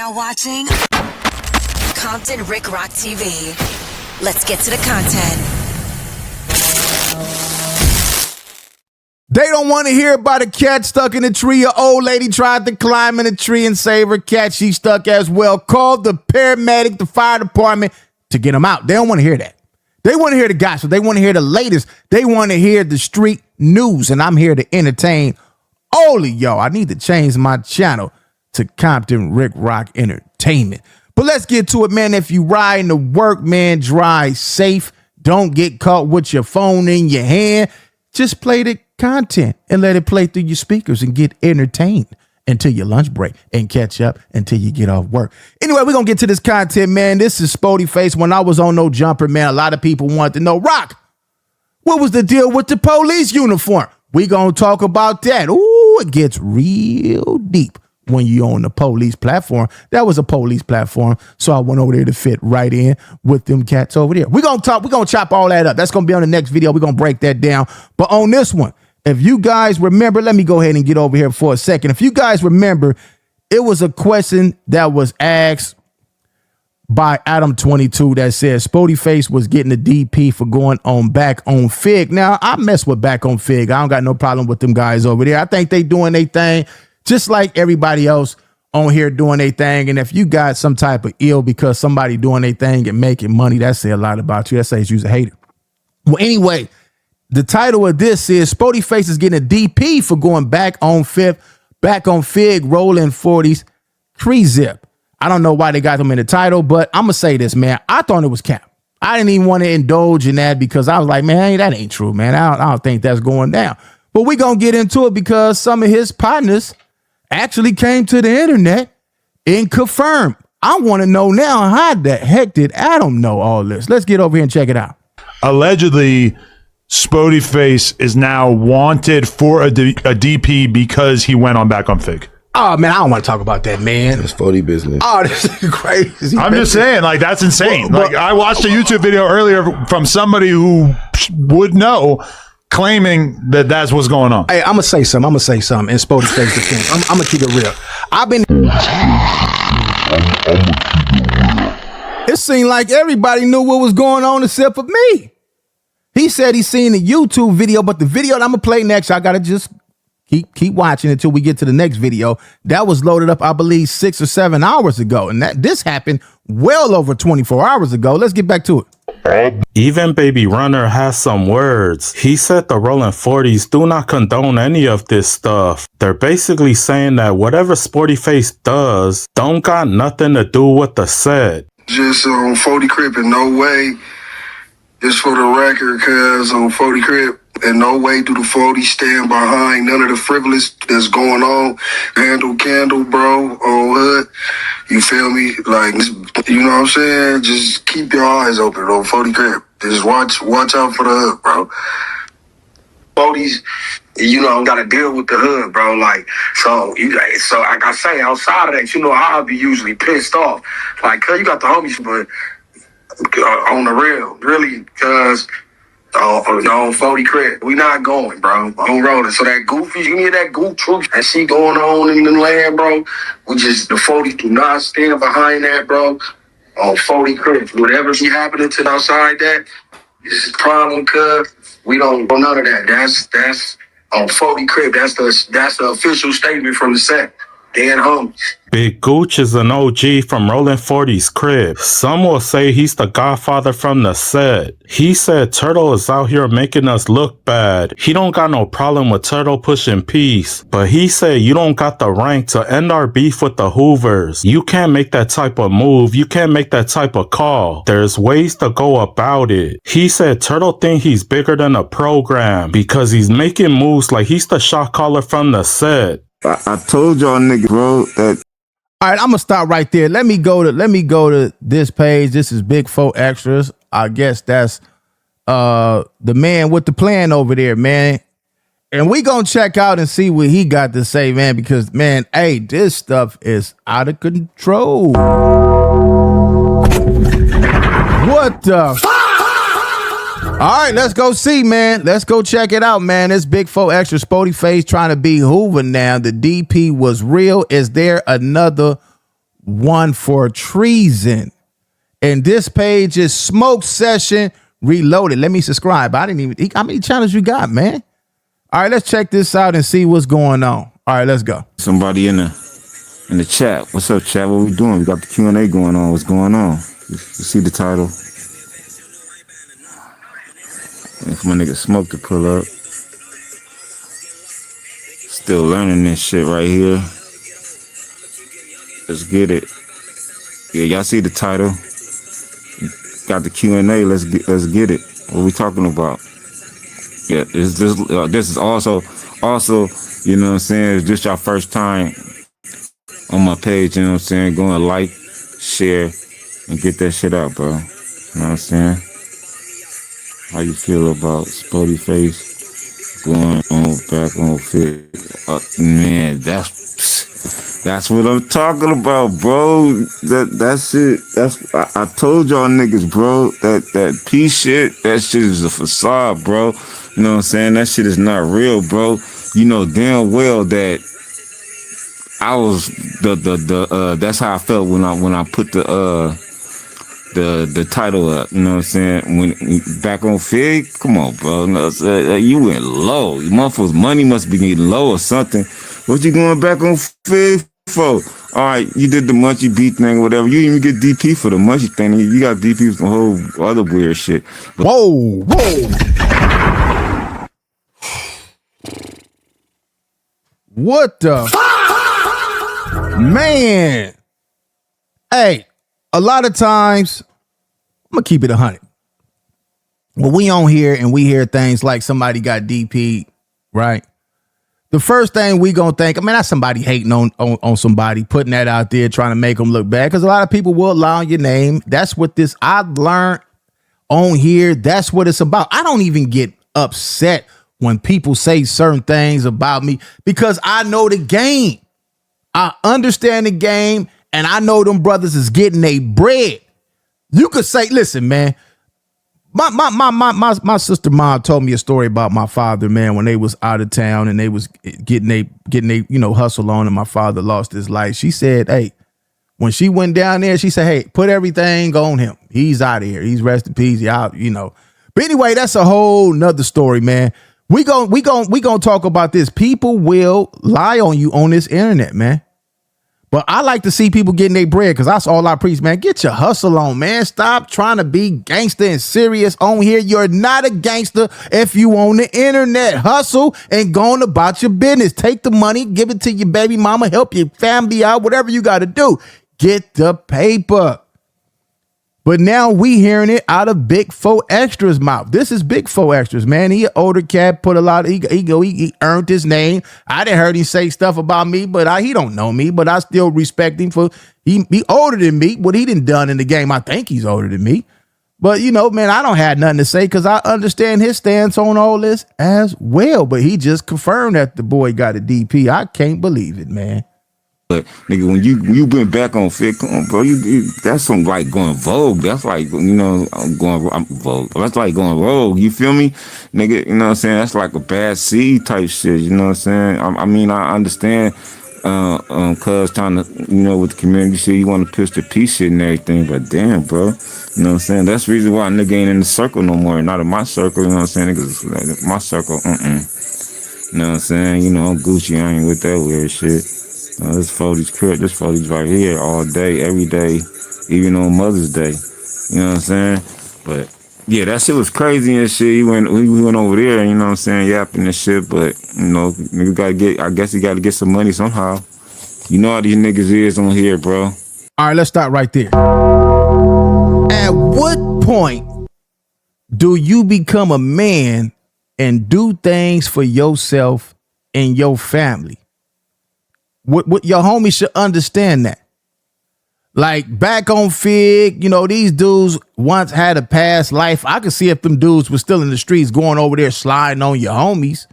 now watching Compton Rick Rock TV. Let's get to the content. They don't want to hear about a cat stuck in a tree. An old lady tried to climb in a tree and save her cat. She stuck as well. Called the paramedic, the fire department to get them out. They don't want to hear that. They want to hear the gossip. They want to hear the latest. They want to hear the street news. And I'm here to entertain all of y'all. I need to change my channel to Compton Rick Rock Entertainment. But let's get to it, man. If you riding to work, man, drive safe. Don't get caught with your phone in your hand. Just play the content and let it play through your speakers and get entertained until your lunch break and catch up until you get off work. Anyway, we're going to get to this content, man. This is Sporty Face. When I was on No Jumper, man, a lot of people wanted to know, Rock, what was the deal with the police uniform? We going to talk about that. Ooh, it gets real deep when you're on the police platform. That was a police platform, so I went over there to fit right in with them cats over there. We're going to chop all that up. That's going to be on the next video. We're going to break that down. But on this one, if you guys remember, let me go ahead and get over here for a second. If you guys remember, it was a question that was asked by Adam22 that said Sporty Face was getting a DP for going on Back on Fig. Now, I mess with Back on Fig. I don't got no problem with them guys over there. I think they doing their thing just like everybody else on here doing their thing. And if you got some type of ill because somebody doing their thing and making money, that say a lot about you. That says you're a hater. Well, anyway, the title of this is Sporty Face is getting a DP for going back on Fig, rolling 40s, pre-zip. I don't know why they got them in the title, but I'm going to say this, man. I thought it was cap. I didn't even want to indulge in that because I was like, man, hey, that ain't true, man. I don't think that's going down. But we're going to get into it because some of his partners actually came to the internet and confirmed. I want to know now, how the heck did Adam know all this? Let's get over here and check it out. Allegedly, Spoty Face is now wanted for a DP because he went on Back on Fig. Oh, man, I don't want to talk about that, man. It's Spoty business. Oh, this is crazy. I'm just saying, like, that's insane. Like, I watched a YouTube video earlier from somebody who would know, claiming that that's what's going on. Hey, I'm going to say something. And Spoty Face defense. I'm going to keep it real. It seemed like everybody knew what was going on except for me. He said he seen the YouTube video, but the video that I'm going to play next, I got to just keep watching until we get to the next video. That was loaded up, I believe, 6 or 7 hours ago. And this happened well over 24 hours ago. Let's get back to it. Even Baby Runner has some words. He said the Rolling 40s do not condone any of this stuff. They're basically saying that whatever Sporty Face does don't got nothing to do with the set. Just on 40 Crip in no way, just for the record, cuz on 40 Crip, in no way do the 40 stand behind none of the frivolous that's going on. Handle candle, bro, on hood. You feel me? Like, you know what I'm saying? Just keep your eyes open on 40 Crip. Just watch out for the hood, bro. 40s, you know, got to deal with the hood, bro. Like, so like I say, outside of that, you know, I'll be usually pissed off. Like, cuz you got the homies, but on the real, really, cuz on 40 Crip, we not going, bro. I'm rolling. So that goofy, you hear that goof troop and she going on in the land, bro. The 40 do not stand behind that, bro. On 40 Crip, whatever be happening to outside that, it's a problem, cuz we don't know none of that. That's on 40 Crip. That's the official statement from the set. Dan homies. Big Gooch is an OG from Rolling 40's crib. Some will say he's the godfather from the set. He said Turtle is out here making us look bad. He don't got no problem with Turtle pushing peace, but he said you don't got the rank to end our beef with the Hoovers. You can't make that type of move. You can't make that type of call. There's ways to go about it. He said Turtle think he's bigger than a program because he's making moves like he's the shot caller from the set. I told y'all niggas, bro, that. All right, I'm gonna stop right there. Let me go to this page. This is Big 4 Extras. I guess that's the man with the plan over there, man. And we gonna check out and see what he got to say, man, because man, hey, this stuff is out of control. What the All right, let's go see, man. Let's go check it out, man. This Big 4 Extra Sporty Face trying to be Hoover now. The DP was real. Is there another one for treason. And this page is Smoke Session Reloaded. Let me subscribe. I didn't even, how many channels you got, man? All right, let's check this out and see what's going on. All right, let's go. somebody in the chat. What's up, chat? What we doing? We got the Q&A going on. What's going on? You see the title? And for my nigga Smoke to pull up. Still learning this shit right here. Let's get it. Yeah, y'all see the title? Got the Q&A. Let's get it. What we talking about? Yeah, this is also, you know what I'm saying? It's just your first time on my page, you know what I'm saying? Go and like, share, and get that shit out, bro. You know what I'm saying? How you feel about Sporty Face going on back on fit? Man, that's what I'm talking about, bro. That's it. I told y'all niggas, bro, that P shit, that shit is a facade, bro. You know what I'm saying? That shit is not real, bro. You know damn well that I was that's how I felt when I put the title up, you know what I'm saying? When back on Fig, come on, bro. No, you went low. Your motherfuckers' money must be getting low or something. What you going back on Fig for? All right, you did the Munchie beat thing, whatever. You didn't even get DP for the Munchie thing. You got DP for some whole other weird shit. But Whoa. What the? Man. Hey, a lot of times, I'm going to keep it 100. When we on here and we hear things like somebody got DP, right? The first thing we going to think, I mean, that's somebody hating on somebody, putting that out there, trying to make them look bad. Because a lot of people will lie on your name. That's what this, I've learned on here. That's what it's about. I don't even get upset when people say certain things about me because I know the game. I understand the game. And I know them brothers is getting their bread. You could say, listen, man, my sister mom told me a story about my father, man, when they was out of town and they was getting they hustle on and my father lost his life. She said, hey, when she went down there, she said, hey, put everything on him. He's out of here. He's rest in peace. Out, you know. But anyway, that's a whole nother story, man. We gonna talk about this. People will lie on you on this internet, man. But I like to see people getting their bread because that's all I preach, man. Get your hustle on, man. Stop trying to be gangster and serious on here. You're not a gangster if you on the internet. Hustle and go on about your business. Take the money, give it to your baby mama, help your family out, whatever you got to do. Get the paper. But now we hearing it out of Big 4 Extra's mouth. This is Big 4 Extras, man. He an older cat, put a lot of he earned his name. I didn't heard him say stuff about me, but he don't know me, but I still respect him for he older than me. What he done in the game, I think he's older than me. But you know, man, I don't have nothing to say because I understand his stance on all this as well. But he just confirmed that the boy got a DP. I can't believe it, man. But nigga, when you went back on Fit, come on, bro, that's some like going vogue. That's like, you know, I'm vogue. That's like going rogue. You feel me, nigga? You know what I'm saying? That's like a bad seed type shit. You know what I'm saying? I mean, I understand. Cuz trying to, you know, with the community shit, you want to push the peace shit and everything. But damn, bro, you know what I'm saying? That's the reason why nigga ain't in the circle no more. Not in my circle. You know what I'm saying? Niggas, like, my circle, You know what I'm saying? You know, I'm Gucci. I ain't with that weird shit. This Spoty's crib, this Spoty's right here all day, every day, even on Mother's Day. You know what I'm saying? But yeah, that shit was crazy and shit. We went over there, you know what I'm saying, yapping and shit. But you know, nigga I guess he gotta get some money somehow. You know how these niggas is on here, bro. All right, let's start right there. At what point do you become a man and do things for yourself and your family? What your homies should understand that. Like back on Fig, you know, these dudes once had a past life. I could see if them dudes were still in the streets going over there sliding on your homies.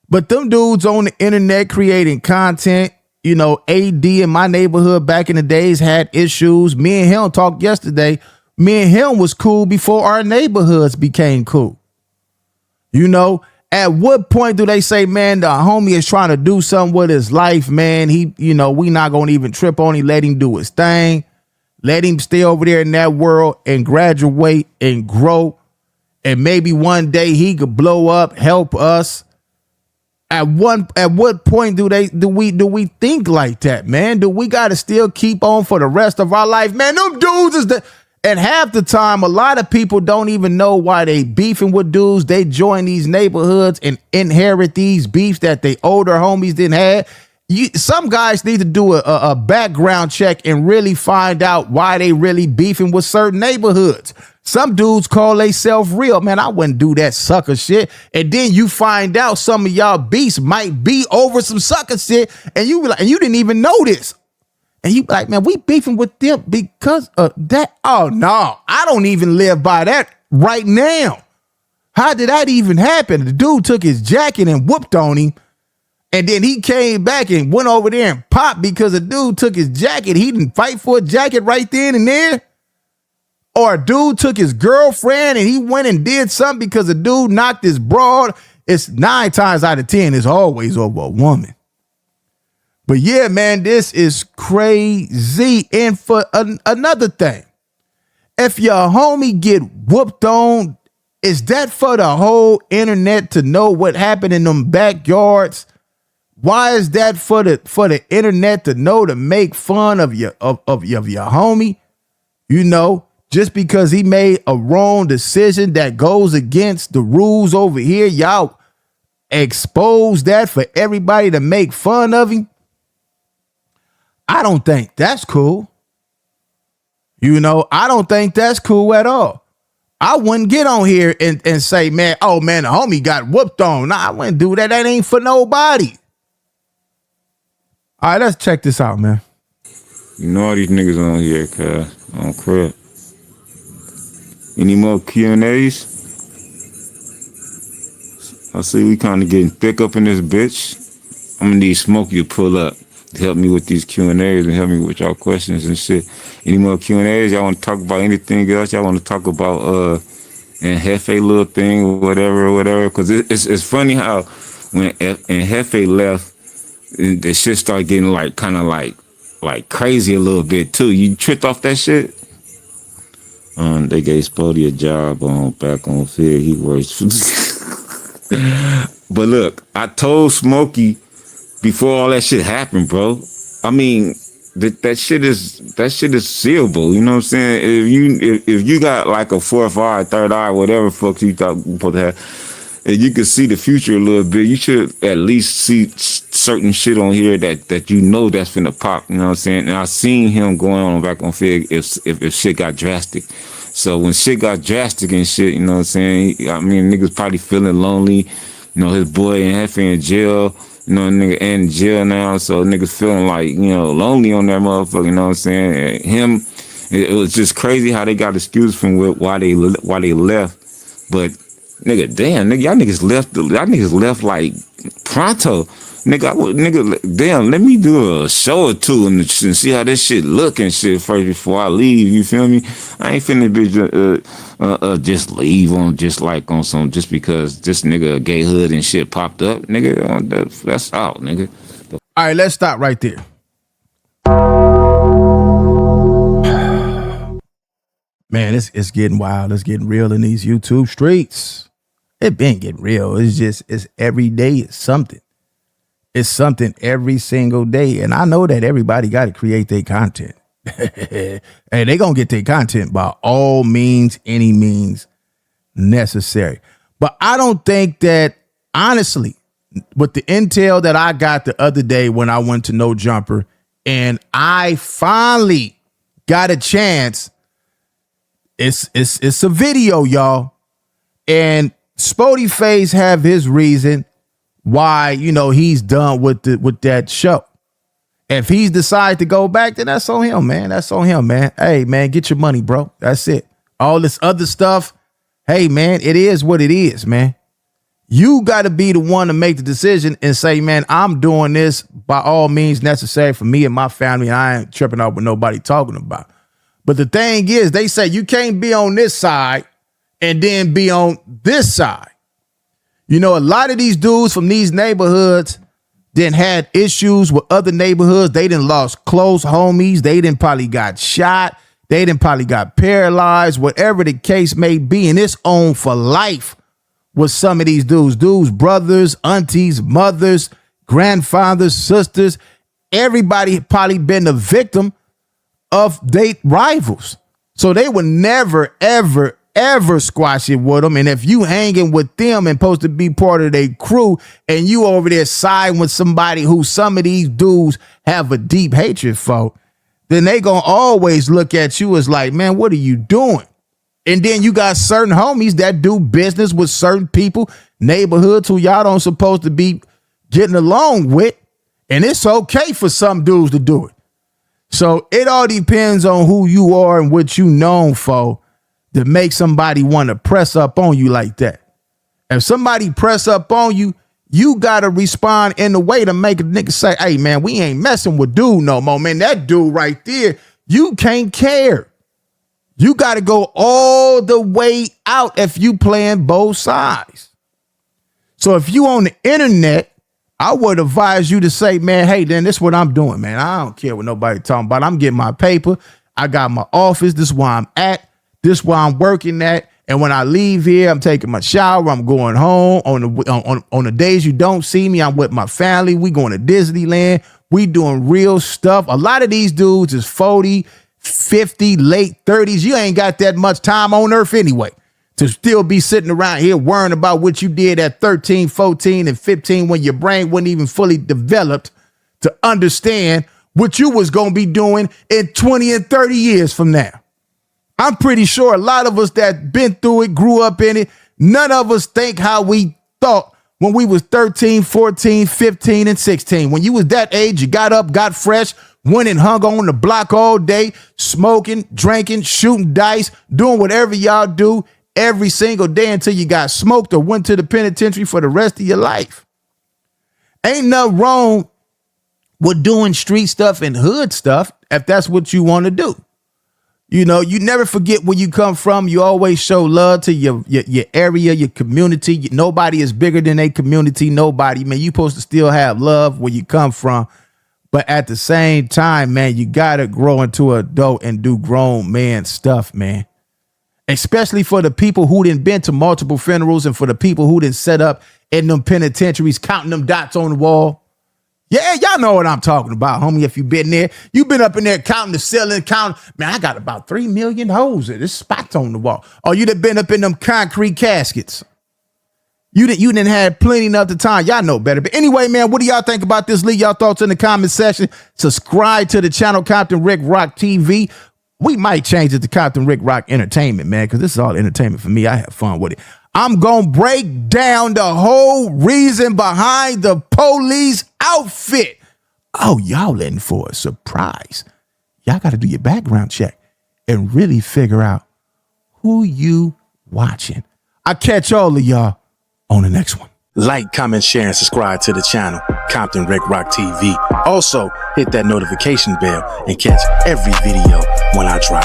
But them dudes on the internet creating content, you know, AD in my neighborhood back in the days had issues. Me and him talked yesterday. Me and him was cool before our neighborhoods became cool. You know, At what point do they say, man, the homie is trying to do something with his life, man? He, we not going to even trip on him. Let him do his thing. Let him stay over there in that world and graduate and grow. And maybe one day he could blow up, help us. At what point do we think like that, man? Do we got to still keep on for the rest of our life? Man, them dudes is and half the time, a lot of people don't even know why they beefing with dudes. They join these neighborhoods and inherit these beefs that they older homies didn't have. Some guys need to do a background check and really find out why they really beefing with certain neighborhoods. Some dudes call themselves real. Man, I wouldn't do that sucker shit. And then you find out some of y'all beefs might be over some sucker shit, and you be like, and you didn't even know this. And you be like, man, we beefing with them because of that. Oh, no, I don't even live by that right now. How did that even happen? The dude took his jacket and whooped on him. And then he came back and went over there and popped because the dude took his jacket. He didn't fight for a jacket right then and there. Or a dude took his girlfriend and he went and did something because the dude knocked his broad. It's 9 times out of 10, it's always over a woman. But yeah, man, this is crazy. And for another thing, if your homie get whooped on, is that for the whole internet to know what happened in them backyards? Why is that for the internet to know, to make fun of your homie? Just because he made a wrong decision that goes against the rules over here, y'all expose that for everybody to make fun of him? I don't think that's cool. I don't think that's cool at all. I wouldn't get on here and say, man, oh man, the homie got whooped on. Nah, I wouldn't do that. That ain't for nobody. All right, let's check this out, man. All these niggas on here, cuz, on crib. Any more Q&As? I see we kind of getting thick up in this bitch. I'm gonna need Smokey to pull up to help me with these Q&As and help me with y'all questions and shit. Any more Q&As? Y'all want to talk about anything else? Y'all want to talk about and Hefe little thing or whatever? Because it's funny how when Hefe left, the shit started getting like kind of like crazy a little bit too. You tripped off that shit? They gave Spoety a job back on field. He works. But look, I told Smokey before all that shit happened, bro. I mean, that shit is seeable. You know what I'm saying? If you got like a fourth eye, third eye, whatever fuck you thought you supposed to have, and you can see the future a little bit, you should at least see certain shit on here that that's finna pop. You know what I'm saying? And I seen him going on back on field if shit got drastic. So when shit got drastic and shit, you know what I'm saying? I mean, niggas probably feeling lonely. His boy and Hefe in jail. Nigga in jail now, so niggas feeling like, lonely on that motherfucker, you know what I'm saying? And it was just crazy how they got excused from why they left. But nigga, damn, nigga, y'all niggas left like pronto. Nigga, damn, let me do a show or two and see how this shit look and shit first before I leave, you feel me? I ain't finna bitch just leave on some, just because this nigga gay hood and shit popped up, nigga, that's out, nigga. All right, let's stop right there. Man, it's getting wild. It's getting real in these YouTube streets. It been getting real. It's every day. It's something. It's something every single day. And I know that everybody got to create their content. And they going to get their content by all means, any means necessary. But I don't think that, honestly, with the intel that I got the other day when I went to No Jumper, and I finally got a chance, it's a video, y'all. And Sporty Face have his reason why, he's done with that show. If he's decided to go back, then that's on him, man. That's on him, man. Hey, man, get your money, bro. That's it. All this other stuff, hey, man, it is what it is, man. You got to be the one to make the decision and say, man, I'm doing this by all means necessary for me and my family. I ain't tripping out with nobody talking about. But the thing is, they say you can't be on this side and then be on this side. You know, a lot of these dudes from these neighborhoods then had issues with other neighborhoods. They done lost close homies. They done probably got shot. They done probably got paralyzed, whatever the case may be. And it's on for life with some of these dudes. Dudes, brothers, aunties, mothers, grandfathers, sisters. Everybody probably been the victim of their rivals. So they would never, ever, ever squash it with them. And if you hanging with them and supposed to be part of their crew and you over there siding with somebody who some of these dudes have a deep hatred for, then they gonna always look at you as like, man, what are you doing? And then you got certain homies that do business with certain people, neighborhoods who y'all don't supposed to be getting along with. And it's okay for some dudes to do it. So it all depends on who you are and what you known for to make somebody want to press up on you like that. If somebody press up on you, you got to respond in a way to make a nigga say, hey, man, we ain't messing with dude no more, man. That dude right there, you can't care. You got to go all the way out if you playing both sides. So if you on the internet, I would advise you to say, man, hey, then this is what I'm doing, man. I don't care what nobody talking about. I'm getting my paper. I got my office. This is where I'm at. This is where I'm working at. And when I leave here, I'm taking my shower. I'm going home. On the days you don't see me, I'm with my family. We going to Disneyland. We doing real stuff. A lot of these dudes is 40, 50, late 30s. You ain't got that much time on earth anyway to still be sitting around here worrying about what you did at 13, 14, and 15 when your brain wasn't even fully developed to understand what you was going to be doing in 20 and 30 years from now. I'm pretty sure a lot of us that been through it, grew up in it, none of us think how we thought when we was 13, 14, 15, and 16. When you was that age, you got up, got fresh, went and hung on the block all day, smoking, drinking, shooting dice, doing whatever y'all do every single day until you got smoked or went to the penitentiary for the rest of your life. Ain't nothing wrong with doing street stuff and hood stuff if that's what you want to do. You know, you never forget where you come from. You always show love to your area, your community. Nobody is bigger than a community. Nobody, man. You supposed to still have love where you come from. But at the same time, man, you got to grow into an adult and do grown man stuff, man. Especially for the people who didn't been to multiple funerals and for the people who didn't set up in them penitentiaries, counting them dots on the wall. Yeah, y'all know what I'm talking about, homie. If you've been there, you've been up in there counting the ceiling, counting, man, I got about 3 million holes there. There's spots on the wall. Or you done been up in them concrete caskets. You didn't have plenty enough the time. Y'all know better. But anyway, man, what do y'all think about this? Leave y'all thoughts in the comment section. Subscribe to the channel, Compton Rick Rock TV. We might change it to Compton Rick Rock Entertainment, man, because this is all entertainment for me. I have fun with it. I'm going to break down the whole reason behind the police outfit. Oh, y'all in for a surprise. Y'all got to do your background check and really figure out who you watching. I'll catch all of y'all on the next one. Like, comment, share, and subscribe to the channel, Compton Rick Rock TV. Also, hit that notification bell and catch every video when I drop.